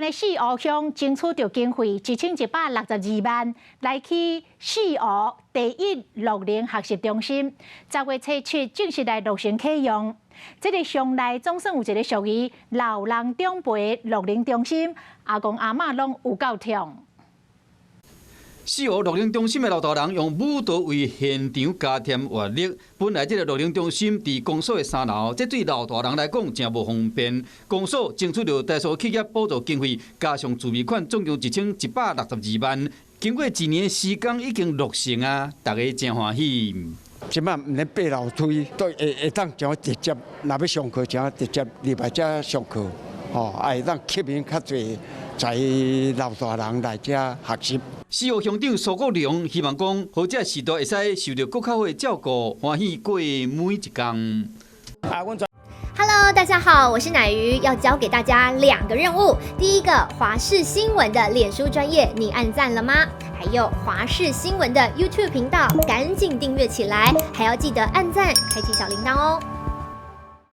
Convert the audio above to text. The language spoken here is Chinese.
的四湖乡争取到经费1162万，来起四湖第一乐龄学习中心，10月初7正式来落成启用。这个乡内总算有一个属于老人长辈乐龄中心，阿公阿嬷拢有够痛。 四湖乐龄中心的老大人用舞蹈为现场加添活力。本来这个乐龄中心伫公所的3楼，这对老大人来讲真无方便。公所争取到大数企业补助经费，加上自备款，总共1162万。经过1年的时间，已经落成啊，大家真欢喜。 即摆毋免爬楼梯，都会当将直接，若要上课，将直接入来遮上课，也会当吸引较侪在老大人来遮学习。 四湖乡长苏国良希望讲，好这时代会使受到更较好的照顾，欢喜过每一天。Hello， 大家好，我是乃瑜，要教给大家2个任务。第一个，华视新闻的脸书专页，你按赞了吗？还有华视新闻的 YouTube 频道，赶紧订阅起来，还要记得按赞，开启小铃铛哦。